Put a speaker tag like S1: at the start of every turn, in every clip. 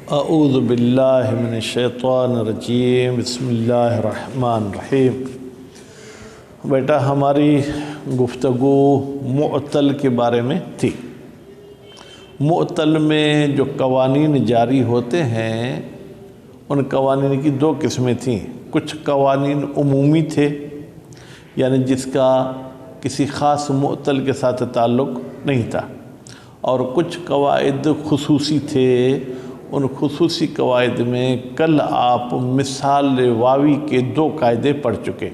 S1: اعوذ باللہ من الشیطان الرجیم، بسم اللہ الرحمن الرحیم۔ بیٹا ہماری گفتگو معطل کے بارے میں تھی۔ معطل میں جو قوانین جاری ہوتے ہیں ان قوانین کی دو قسمیں تھیں۔ کچھ قوانین عمومی تھے، یعنی جس کا کسی خاص معطل کے ساتھ تعلق نہیں تھا، اور کچھ قواعد خصوصی تھے۔ ان خصوصی قواعد میں کل آپ مثال واوی کے 2 قاعدے پڑھ چکے۔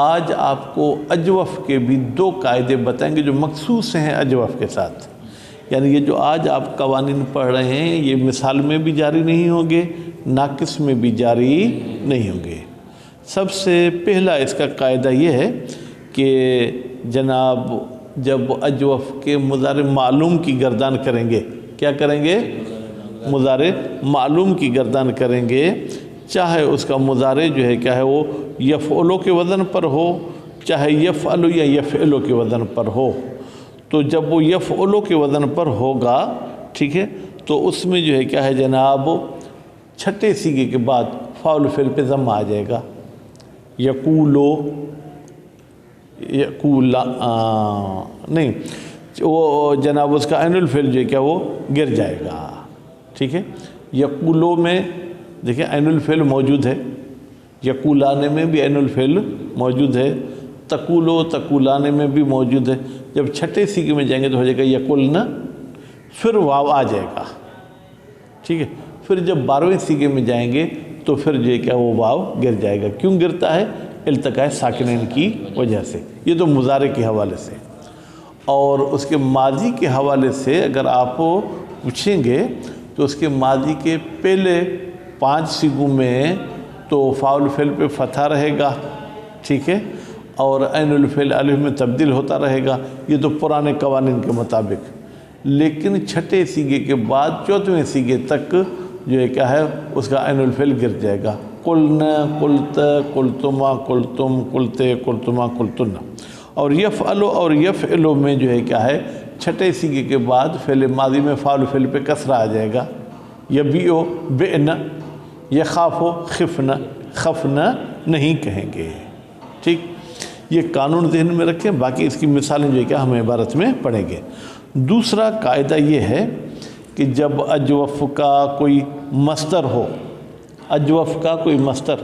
S1: آج آپ کو اجوف کے بھی 2 قاعدے بتائیں گے جو مخصوص ہیں اجوف کے ساتھ۔ یعنی یہ جو آج آپ قوانین پڑھ رہے ہیں یہ مثال میں بھی جاری نہیں ہوں گے، ناقص میں بھی جاری نہیں ہوں گے۔ سب سے پہلا اس کا قاعدہ یہ ہے کہ جناب جب اجوف کے مضارع معلوم کی گردان کریں گے، کیا کریں گے؟ مضارع معلوم کی گردان کریں گے، چاہے اس کا مضارع جو ہے کیا ہے وہ یفعلو کے وزن پر ہو، چاہے یفعلو یا یفعلو کے وزن پر ہو۔ تو جب وہ یفعلو کے وزن پر ہوگا، ٹھیک ہے، تو اس میں جو ہے کیا ہے جناب چھٹے سیغے کے بعد فاعل فعل پہ ضم آ جائے گا۔ یقولو، یقولا نہیں، وہ جناب اس کا عین الفعل جو ہے کیا وہ گر جائے گا، ٹھیک ہے۔ یقولو میں دیکھیں عین الفعل موجود ہے، یقولانے میں بھی عین الفعل موجود ہے، تقولو تقولانے میں بھی موجود ہے۔ جب چھٹے سیغے میں جائیں گے تو ہو جائے گا یقولنا، پھر واو آ جائے گا، ٹھیک ہے۔ پھر جب 12ویں سیغے میں جائیں گے تو پھر جو ہے کیا وہ واو گر جائے گا۔ کیوں گرتا ہے؟ التقاء ساکنین کی وجہ سے۔ یہ تو مضارع کے حوالے سے۔ اور اس کے ماضی کے حوالے سے اگر آپ پوچھیں گے تو اس کے ماضی کے پہلے 5 سیغوں میں تو فاعل فعل پہ فتح رہے گا، ٹھیک ہے، اور عین الفعل الف میں تبدیل ہوتا رہے گا، یہ تو پرانے قوانین کے مطابق۔ لیکن چھٹے سیغے کے بعد 4ویں سیغے تک جو ہے کیا ہے اس کا عین الفعل گر جائے گا۔ قلنا، قلت، قلتما، قلتم، قلتے، قلتما، قلتن۔ اور یفعلو اور یفعلو میں جو ہے کیا ہے چھٹے سیغے کے بعد فعل ماضی میں فاعل فعل پہ کسرہ آ جائے گا۔ یبیعو، بئنا، یخافو، خفنا، خفنا نہیں کہیں گے، ٹھیک۔ یہ قانون ذہن میں رکھیں، باقی اس کی مثالیں جو ہے کیا ہم عبارت میں پڑھیں گے۔ دوسرا قاعدہ یہ ہے کہ جب اجوف کا کوئی مصدر ہو، اجوف کا کوئی مصدر،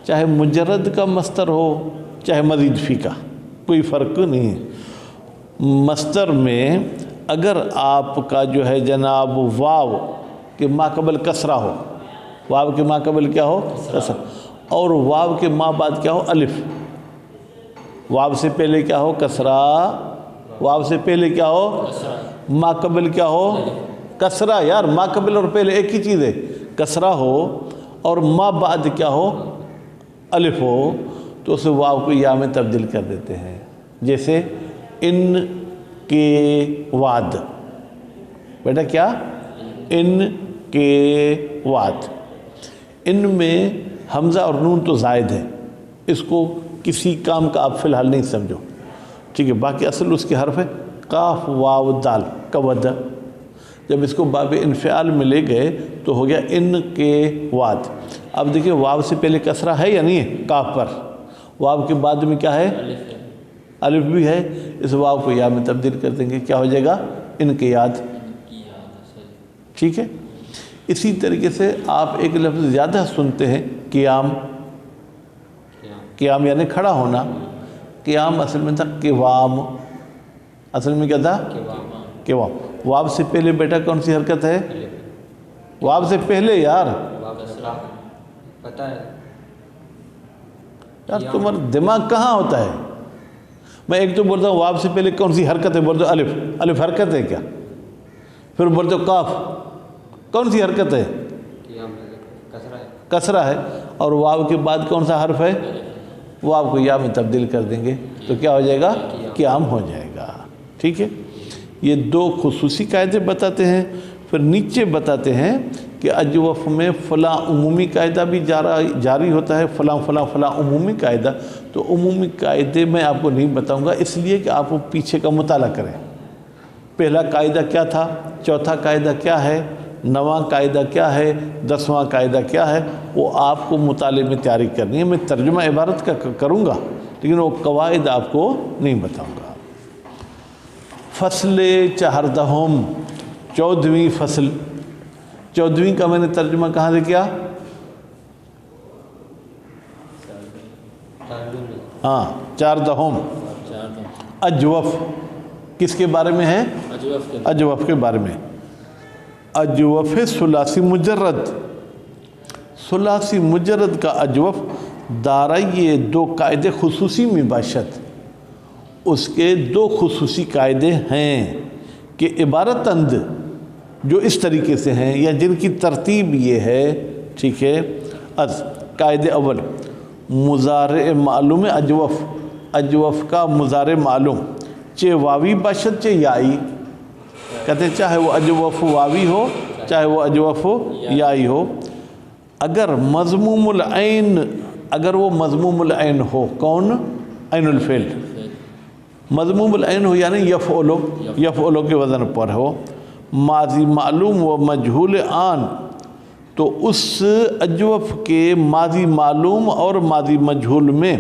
S1: چاہے مجرد کا مصدر ہو چاہے مزید فی کا، کوئی فرق نہیں ہے۔ مصدر میں اگر آپ کا جو ہے جناب واو کے ما قبل کسرہ ہو، واو کے ما قبل کیا ہو؟ کسرہ، اور واو کے ما بعد کیا ہو؟ الف۔ واو سے پہلے کیا ہو؟ کسرہ۔ واو سے پہلے کیا ہو؟ ما قبل کیا ہو؟ کسرہ۔ یار ما قبل اور پہلے ایک ہی چیز ہے، کسرہ ہو اور ما بعد کیا ہو؟ الف ہو، تو اس واو کو یا میں تبدیل کر دیتے ہیں۔ جیسے ان کے وعد، بیٹا کیا؟ ان کے وعد۔ ان میں حمزہ اور نون تو زائد ہے، اس کو کسی کام کا آپ فی الحال نہیں سمجھو، ٹھیک ہے۔ باقی اصل اس کے حرف ہے قاف واو دال، قود۔ جب اس کو باب انفعال میں لے گئے تو ہو گیا ان کے وعد۔ اب دیکھیں واو سے پہلے کسرہ ہے یا نہیں ہے؟ کاف پر۔ واو کے بعد میں کیا ہے؟ الف بھی ہے، اس واو کو یا میں تبدیل کر دیں گے، کیا ہو جائے گا؟ ان کے یاد، ٹھیک ہے۔ اسی طریقے سے آپ ایک لفظ زیادہ سنتے ہیں، قیام۔ قیام یعنی کھڑا ہونا۔ قیام اصل میں تھا قوام، اصل میں کیا تھا؟ قوام۔ واو سے پہلے بیٹا کون سی حرکت ہے؟ واو سے پہلے یار، یار تمہارا دماغ کہاں ہوتا ہے؟ میں ایک تو بولتا ہوں واو سے پہلے کون سی حرکت ہے، بولتا ہوں الف، الف حرکت ہے کیا؟ پھر بولتے ہو قاف، کون سی حرکت ہے؟ کسرہ ہے۔ اور واو کے بعد کون سا حرف ہے؟ واو کو یا میں تبدیل کر دیں گے تو کیا ہو جائے گا؟ قیام ہو جائے گا، ٹھیک ہے۔ یہ 2 خصوصی قاعدے بتاتے ہیں۔ پھر نیچے بتاتے ہیں کہ اجوف میں فلاں عمومی قاعدہ بھی جاری ہوتا ہے، فلاں فلاں فلاں عمومی قاعدہ۔ تو عمومی قاعدے میں آپ کو نہیں بتاؤں گا، اس لیے کہ آپ پیچھے کا مطالعہ کریں۔ پہلا قاعدہ کیا تھا، چوتھا قاعدہ کیا ہے، 9واں قاعدہ کیا ہے، 10واں قاعدہ کیا ہے، وہ آپ کو مطالعے میں تیاری کرنی ہے۔ میں ترجمہ عبارت کا کروں گا لیکن وہ قواعد آپ کو نہیں بتاؤں گا۔ فصل 14، 14ویں فصل۔ 14ویں کا میں نے ترجمہ کہاں سے کیا؟ ہاں 14، اجوف کس کے بارے میں ہے؟ اجوف کے بارے میں۔ اجوف ثلاثی مجرد، ثلاثی مجرد کا اجوف دارئی 2 قاعدے خصوصی میں باشد۔ اس کے 2 خصوصی قاعدے ہیں کہ عبارت اند جو اس طریقے سے ہیں یا جن کی ترتیب یہ ہے، ٹھیک ہے، از قاعدے اول مضارع معلوم اجوف، اجوف کا مضارع معلوم چے واوی باشد چے یائی، کہتے ہیں چاہے وہ اجوف واوی ہو چاہے وہ اجوف یائی ہو، اگر مضموم العین، اگر وہ مضموم العین ہو، کون؟ عین الفعل، مضموم العین ہو یعنی یفعلو، یفعلو کے وزن پر ہو، ماضی معلوم و مجہول آن، تو اس اجوف کے ماضی معلوم اور ماضی مجہول میں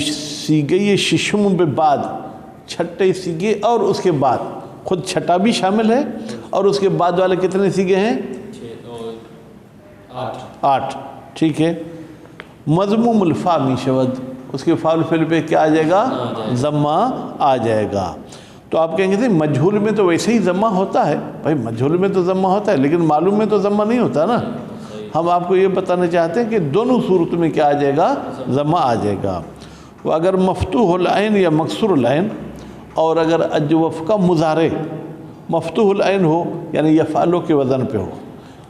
S1: سیگے ششم بے بعد، چھٹے سیگے اور اس کے بعد، خود چھٹا بھی شامل ہے اور اس کے بعد والے کتنے سیگے ہیں؟ 8، ٹھیک ہے۔ مضموم الفا می شود، اس کے فعل فعل پہ کیا آ جائے گا؟ ضمہ آ جائے گا۔ تو آپ کہیں گے تھے مجہول میں تو ویسے ہی ضمہ ہوتا ہے، بھائی مجہول میں تو ضمہ ہوتا ہے لیکن معلوم میں تو ضمہ نہیں ہوتا نا۔ ہم آپ کو یہ بتانا چاہتے ہیں کہ دونوں صورت میں کیا آ جائے گا؟ ضمہ آ جائے گا۔ وہ اگر مفتوح العین یا مکسور العین، اور اگر اجوف کا مضارع مفتوح العین ہو یعنی یفعلو کے وزن پہ ہو،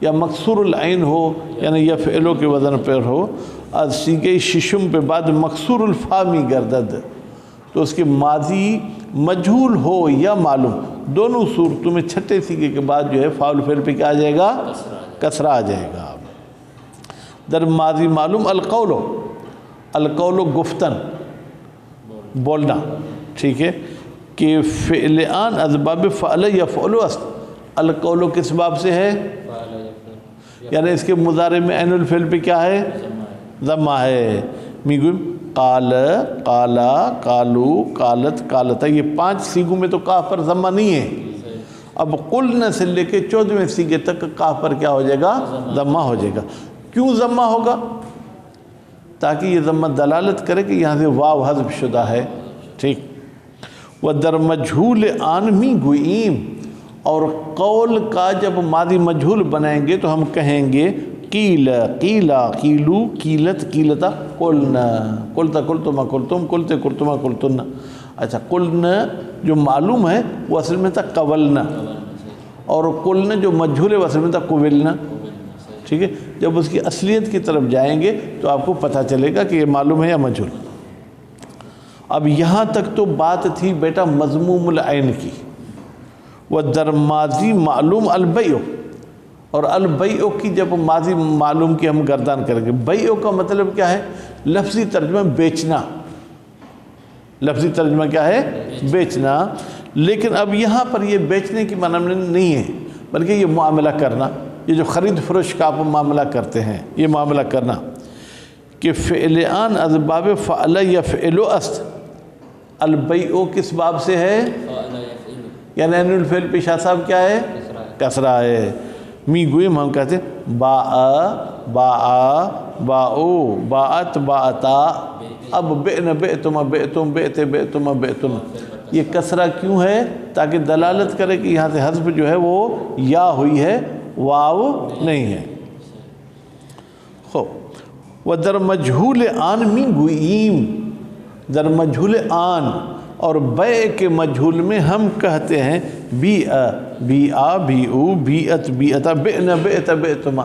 S1: یا مکسور العین ہو یعنی یفعلو کے وزن پر ہو، از سیگے ششم پہ بعد مکسور الفامی گردد، تو اس کے ماضی مجہول ہو یا معلوم، دونوں صورتوں میں چھٹے سیگے کے بعد جو ہے فاعل فعل پہ کیا آ جائے گا؟ کسرہ آ جائے گا۔ در ماضی معلوم القول، القول گفتن، بولنا، ٹھیک ہے، کہ فعل آن از باب فعل یفعل است، القول کس باب سے ہے؟ یعنی اس کے مضارع میں عین الفعل پہ کیا ہے؟ ضمہ ہے۔ میگویم قال، قالا، قالو، قالت، قالتا، یہ 5 سیگوں میں تو کاف پر ضمہ نہیں ہے۔ اب قلنا سے لے کے 14ویں سیگے تک کاف پر کیا ہو جائے گا؟ ضمہ ہو جائے گا۔ کیوں ضمہ ہوگا؟ تاکہ یہ ضمہ دلالت کرے کہ یہاں سے واو حذف شدہ ہے، ٹھیک۔ وَدَرْ مَجْہُولِ آن می گوئیم، اور قول کا جب ماضی مجہول بنائیں گے تو ہم کہیں گے قیل، قیلا، قیلو، قیلت، قیلتا، قلنا، قلتا، قلتما، قلتم، قلتے، قلتما، قلتن۔ اچھا، قلنا جو معلوم ہے وہ اصل میں تھا قولنا، اور قلنا جو مجہول ہے وہ اصل میں تھا قولنا، ٹھیک ہے۔ جب اس کی اصلیت کی طرف جائیں گے تو آپ کو پتہ چلے گا کہ یہ معلوم ہے یا مجہول۔ اب یہاں تک تو بات تھی بیٹا مضموم العین کی۔ وَدَرْ ماضی معلوم البیع، اور البیع کی جب ماضی معلوم کی ہم گردان کریں گے، بیع کا مطلب کیا ہے؟ لفظی ترجمہ بیچنا، لفظی ترجمہ کیا ہے؟ بیچنا۔ لیکن اب یہاں پر یہ بیچنے کی معنی نہیں ہے بلکہ یہ معاملہ کرنا، یہ جو خرید فروش کا آپ معاملہ کرتے ہیں یہ معاملہ کرنا، کہ فعل آن از باب فعل یفعل است، البیع کس باب سے ہے؟ یعنی عین الفعل پہ شاہ صاحب کیا ہے؟ کسرہ ہے۔ می گوئیم ہم کہتے ہیں باء، باء، باؤ، باعت، باعتا، اب بئن، بئتما، بئتم، بئتے، بئتما، بئتن، یہ کسرہ کیوں ہے؟ تاکہ دلالت کرے کہ یہاں سے حذف جو ہے وہ یا ہوئی ہے، واو نہیں ہے۔ خوب، وَدَرْ مَجْہُولِ آن می گوئیم، در مجہول آن اور بیع کے مجہول میں ہم کہتے ہیں بیع، بیعا، بیعو، بیعت، بیعتا، بئن، بئت، بئتما۔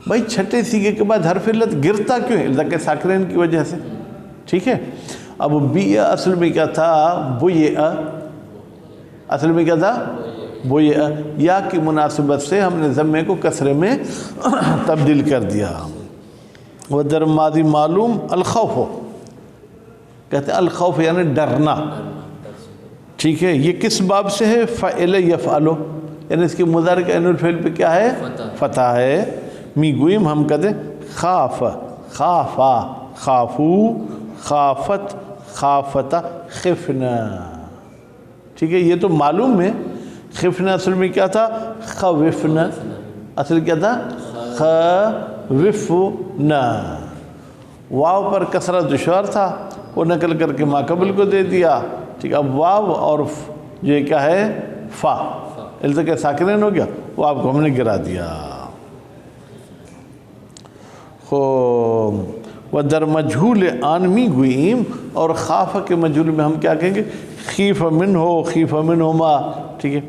S1: بھائی چھٹے سیگے کے بعد حرف علت گرتا کیوں ہے؟ التقاء ساکنین کی وجہ سے، ٹھیک ہے۔ اب بیع اصل میں کیا تھا؟ بیع، اصل میں کیا تھا؟ بیع، یا کی مناسبت سے ہم نے ضمے کو کسرے میں تبدیل کر دیا۔ وَدَرْ ماضی معلوم الخوف، کہتے ہیں الخوف یعنی ڈرنا، ٹھیک ہے۔ یہ کس باب سے ہے؟ فعل یفعلو، یعنی اس کے مضارع کے عین الفعل پہ کیا ہے؟ فتح ہے. می گوئیم ہم کہتے ہیں خاف، خافا، خافو، خافت، خافتا، خفنا. ٹھیک ہے، یہ تو معلوم ہے. خفنا اصل میں کیا تھا؟ خوفنا. اصل کیا تھا؟ خوفنا. واو پر کسرہ دشوار تھا، وہ نقل کر کے ما قبل کو دے دیا. ٹھیک ہے، اب واو اور یہ کیا ہے؟ فا التقاء ساکنین ہو گیا، وہ آپ کو ہم نے گرا دیا. و در مجہول آن می گوئیم، اور خاف کے مجہول میں ہم کیا کہیں گے؟ خیف من ہو، خیف من ہما. ٹھیک ہے،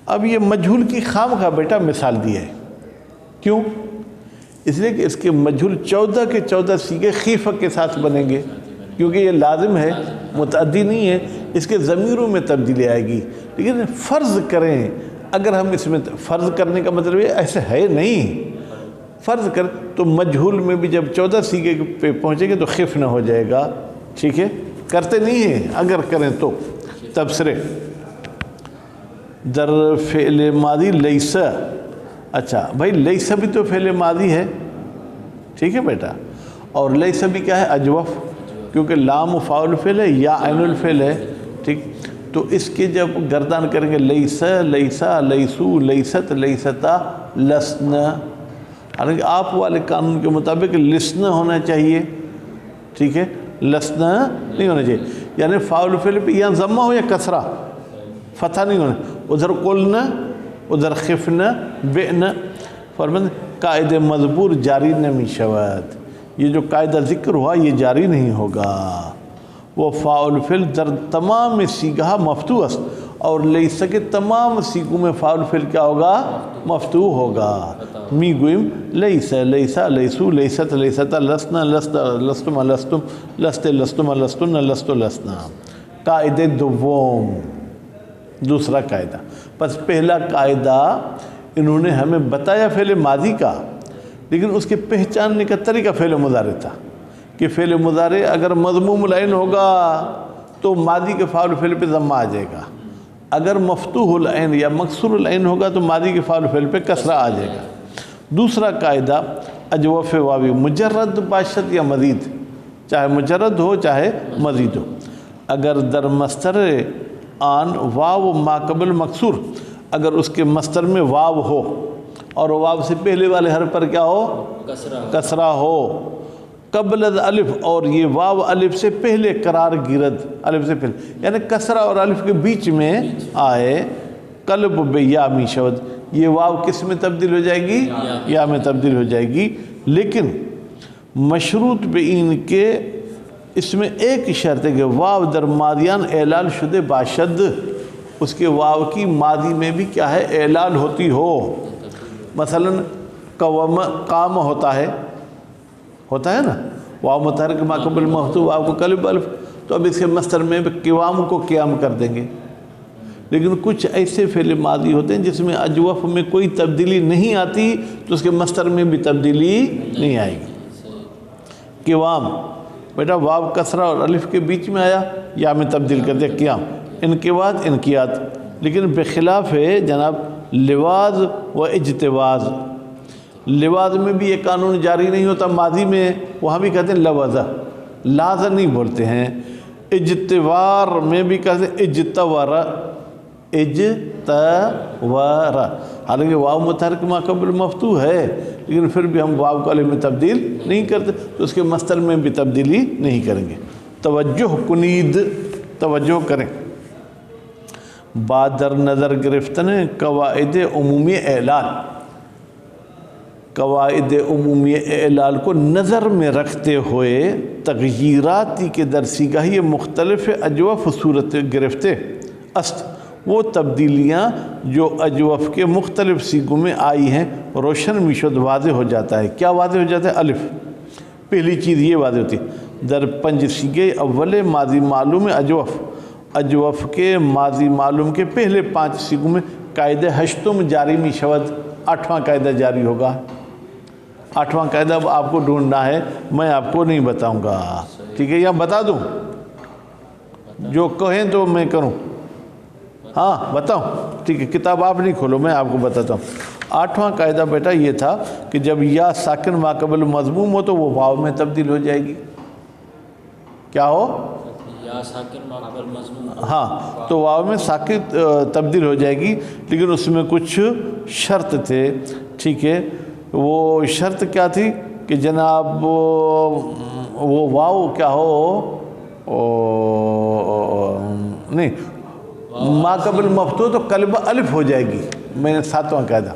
S1: اب یہ مجہول کی خام کا بیٹا مثال دی ہے. کیوں؟ اس لیے کہ اس کے مجہول 14 کے 14 سیغے خیفہ کے ساتھ بنیں گے، کیونکہ یہ لازم ہے، متعدی نہیں ہے. اس کے ضمیروں میں تبدیلی آئے گی. لیکن فرض کریں اگر ہم اس میں، فرض کرنے کا مطلب یہ ایسے ہے نہیں، فرض کر تو مجہول میں بھی جب 14 سیغے پہ پہنچیں گے تو خف نہ ہو جائے گا. ٹھیک ہے، کرتے نہیں ہیں، اگر کریں تو. تبصرے در فعل ماضی لیسا. اچھا بھائی، لیسا بھی تو فعل ماضی ہے. ٹھیک ہے بیٹا، اور لیسا بھی کیا ہے؟ اجوف، کیونکہ لام فاعل فعل ہے یا عین الفعل ہے. ٹھیک، تو اس کے جب گردان کریں گے لیسا، لیسا، لیسو، لیست، لیستا، لسن. حالانکہ آپ والے قانون کے مطابق لسن ہونا چاہیے. ٹھیک ہے، لسن نہیں ہونا چاہیے. یعنی فاعل فعل پہ یہاں ضمہ ہو یا کسرہ، فتح نہیں ہونا. ادھر قلنا، ادھر خفنا، بئنا. فرماتے قاعدہ مذکور جاری نمی شود. یہ جو قاعدہ ذکر ہوا یہ جاری نہیں ہوگا. وہ فاعل فعل در تمام سیغہ مفتوح است، اور لیسا کے تمام سیغوں میں فاعل فعل کیا ہوگا؟ مفتوح ہوگا. می گوئم لیسا، لیسا، لیسو، لیست، لیستا، لسنا، لست، لستم، لستم، لست، لستم، لستن، لست، لسنا. قاعدہ دوم، دوسرا قاعدہ. پس پہلا قاعدہ انہوں نے ہمیں بتایا فعل ماضی کا، لیکن اس کے پہچاننے کا طریقہ فعل مضارع تھا کہ فعل مضارع اگر مضموم العین ہوگا تو ماضی کے فاعل فعل پہ ضمہ آ جائے گا، اگر مفتوح العین یا مکسور العین ہوگا تو ماضی کے فاعل فعل پہ کسرہ آ جائے گا. دوسرا قاعدہ اجوف واوی، مجرد باشد یا مزید، چاہے مجرد ہو چاہے مزید ہو. اگر در مصدر آن واو ما قبل مکسور، اگر اس کے مصدر میں واو ہو اور واو سے پہلے والے حرف پر کیا ہو؟ کسرہ ہو. قبل از الف، اور یہ واو الف سے پہلے قرار گیرد، الف سے پہلے یعنی کسرہ اور الف کے بیچ میں آئے. قلب بیا می شود، یہ واو کس میں تبدیل ہو جائے گی؟ یا میں تبدیل ہو جائے گی. لیکن مشروط بین کے اس میں ایک شرط ہے کہ واو در ماضیان اعلال شدہ باشد، اس کے واو کی ماضی میں بھی کیا ہے؟ اعلال ہوتی ہو. مثلا قام ہوتا ہے نا، واو متحرک ما قبل مفتوح، واو کو قلب الف، تو اب اس کے مصدر میں قوام کو قیام کر دیں گے. لیکن کچھ ایسے فعل ماضی ہوتے ہیں جس میں اجوف میں کوئی تبدیلی نہیں آتی تو اس کے مصدر میں بھی تبدیلی نہیں آئے گی. قوام بیٹا واو کسرہ اور الف کے بیچ میں آیا، یا میں تبدیل کر دیا قیام. انقباض، انقیاد. لیکن بخلاف ہے جناب لواز و اجتواز. لواز میں بھی یہ قانون جاری نہیں ہوتا ماضی میں، وہاں بھی کہتے ہیں لوزہ، لازہ نہیں بولتے ہیں. اجتوار میں بھی کہتے ہیں اجتورا، اجتورا. حالانکہ واو متحرک ما قبل مفتوح ہے، لیکن پھر بھی ہم واو کو الف میں تبدیل نہیں کرتے تو اس کے مصدر میں بھی تبدیلی نہیں کریں گے. توجہ کنید، توجہ کریں. بادر نظر گرفتن قواعد عمومی اعلال، قواعد عمومی اعلال کو نظر میں رکھتے ہوئے تغییراتی کے در سیغہ مختلف اجوف صورت گرفتے است، وہ تبدیلیاں جو اجوف کے مختلف سیغوں میں آئی ہیں روشن میشد، واضح ہو جاتا ہے. کیا واضح ہو جاتا ہے؟ الف. پہلی چیز یہ واضح ہوتی ہے در پنج سیغے اول ماضی معلوم اجوف، اجوف کے ماضی معلوم کے پہلے 5 سیغوں میں قاعدہ ہشتم جاری می شود، 8واں قاعدہ جاری ہوگا. 8واں قاعدہ اب آپ کو ڈھونڈنا ہے، میں آپ کو نہیں بتاؤں گا. ٹھیک ہے، یا بتا دوں؟ جو کہیں تو میں کروں. ہاں بتاؤں، ٹھیک ہے، کتاب آپ نہیں کھولو، میں آپ کو بتاتا ہوں۔ 8واں قاعدہ بیٹا یہ تھا کہ جب یا ساکن ما قبل مضموم ہو تو وہ واو میں تبدیل ہو جائے گی۔ کیا ہو؟
S2: یا ساکن ما قبل مضموم،
S1: ہاں، تو واو میں ساکن تبدیل ہو جائے گی، لیکن اس میں کچھ شرط تھے، ٹھیک ہے۔ وہ شرط کیا تھی کہ جناب وہ واو کیا ہو، نہیں ما قبل مفتوح تو قلب الف ہو جائے گی۔ میں نے 7واں قاعدہ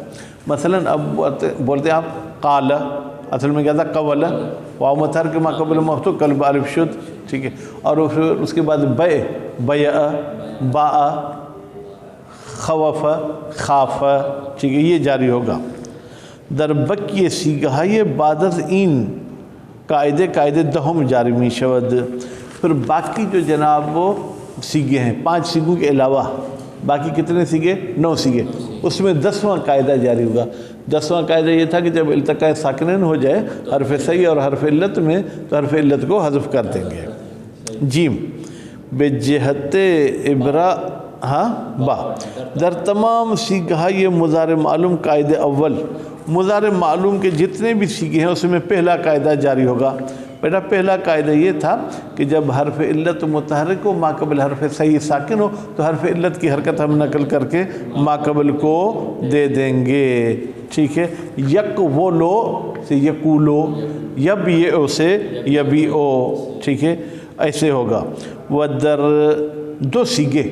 S1: مثلا اب بولتے ہیں آپ قال، اصل میں کیا تھا قول، واو متحرک کے ما قبل مفتوح قلب الف شد، ٹھیک ہے۔ اور پھر اس کے بعد بیع، باء، خوف، خاف، ٹھیک ہے، یہ جاری ہوگا۔ در بقی سیگہ یہ بعد از این قاعدے دہم جاری می شود۔ پھر باقی جو جناب وہ سیگے ہیں، 5 سیگوں کے علاوہ باقی کتنے سیگے؟ 9 سیگے، اس میں 10واں قاعدہ جاری ہوگا۔ 10واں قاعدہ یہ تھا کہ جب التقاء ساکنین ہو جائے حرف صحیح اور حرف علت میں تو حرف علت کو حذف کر دیں گے۔ جیم بجہت ابرا، ہاں با، در تمام سیگہ یہ مضارع معلوم قاعدہ اول، مضارع معلوم کے جتنے بھی سیگے ہیں اس میں پہلا قاعدہ جاری ہوگا۔ بیٹا پہلا قاعدہ یہ تھا کہ جب حرف علت متحرک ہو ما قبل حرف صحیح ساکن ہو تو حرف علت کی حرکت ہم نقل کر کے ما قبل کو دے دیں گے، ٹھیک ہے۔ یک وہ لو سے یکولو، یب یہ او سے یبی او، ٹھیک ہے، ایسے ہوگا۔ وہ در 2 سیگے،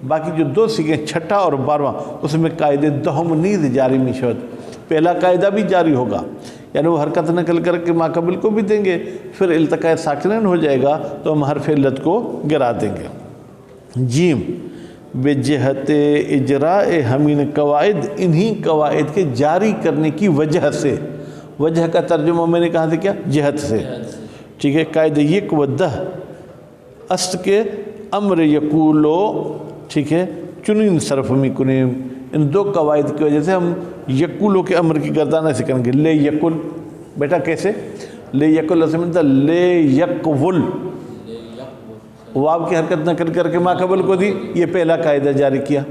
S1: باقی جو 2 سیگے 6واں اور 12واں اس میں قاعدے دہم نیز جاری می شود۔ پہلا قاعدہ بھی جاری ہوگا، یعنی وہ حرکت نقل کر کے ما قبل کو بھی دیں گے، پھر التقاء ساکنین ہو جائے گا تو ہم حرف علت کو گرا دیں گے۔ جیم بجہت اجراء ہمین قواعد، انہی قواعد کے جاری کرنے کی وجہ سے، وجہ کا ترجمہ میں نے کہا تھا کیا؟ جہت سے، ٹھیک ہے۔ قاعدہ یک و دہ است کے امر یقولو، ٹھیک ہے، چنین صرف می کنیم، ان 2 قواعد کی وجہ سے ہم یقولو کے امر کی گردان ایسے کریں گے۔ لے یقل، بیٹا کیسے؟ لے یقل اصل میں تھا لے یقول، واو کی حرکت نقل کر کے ما قبل کو دی، یہ پہلا قاعدہ جاری کیا۔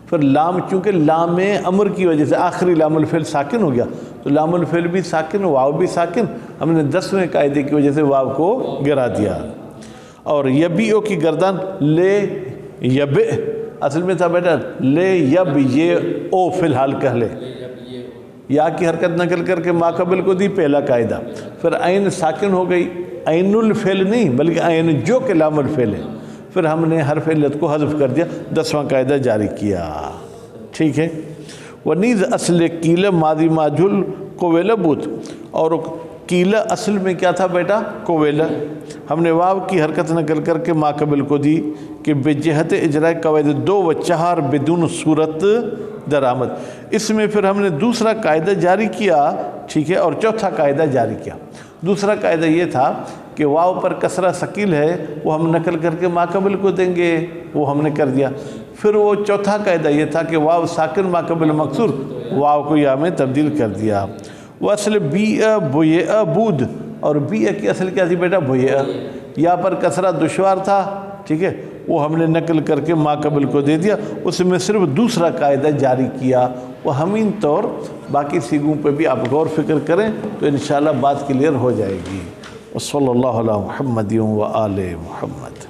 S1: پھر لام، چونکہ لام امر کی وجہ سے آخری لام الفعل ساکن ہو گیا تو لام الفعل بھی ساکن، واو بھی ساکن، ہم نے 10ویں قاعدے کی وجہ سے واو کو گرا دیا۔ اور یبی او کی گردان لے یب، اصل میں تھا بیٹا لے یب یہ او فی الحال کہہ لے، یا کی حرکت نقل کر کے ما قبل کو دی، پہلا قاعدہ۔ پھر عین ساکن ہو گئی، عین الفعل نہیں بلکہ عین جو کہ لام الفعل ہے، پھر ہم نے حرف علت کو حذف کر دیا، 10واں قاعدہ جاری کیا، ٹھیک ہے۔ ونیز اصل قیل ماضی ماجھول کویلہ بوت، اور قیل اصل میں کیا تھا بیٹا؟ کویلہ، ہم نے واو کی حرکت نقل کر کے ما قبل کو دی کہ بجہت اجراء قواعد 2 و 4 بدون صورت درآمد۔ اس میں پھر ہم نے دوسرا قاعدہ جاری کیا، ٹھیک ہے، اور چوتھا قاعدہ جاری کیا۔ دوسرا قاعدہ یہ تھا کہ واو پر کسرہ ثقیل ہے وہ ہم نقل کر کے ما قبل کو دیں گے، وہ ہم نے کر دیا۔ پھر وہ چوتھا قاعدہ یہ تھا کہ واو ساکن ما قبل مکسور، واو کو یا میں تبدیل کر دیا۔ وہ اصل بیع بویع بود، اور بیع کی اصل کیا تھی بیٹا؟ بویع، یا پر کسرہ دشوار تھا، ٹھیک ہے، وہ ہم نے نقل کر کے ما قبل کو دے دیا، اس میں صرف دوسرا قاعدہ جاری کیا۔ وہ ہمین طور باقی سیگوں پہ بھی آپ غور فکر کریں تو انشاءاللہ بات کلیئر ہو جائے گی۔ وصلی اللہ علی محمد و آل محمد۔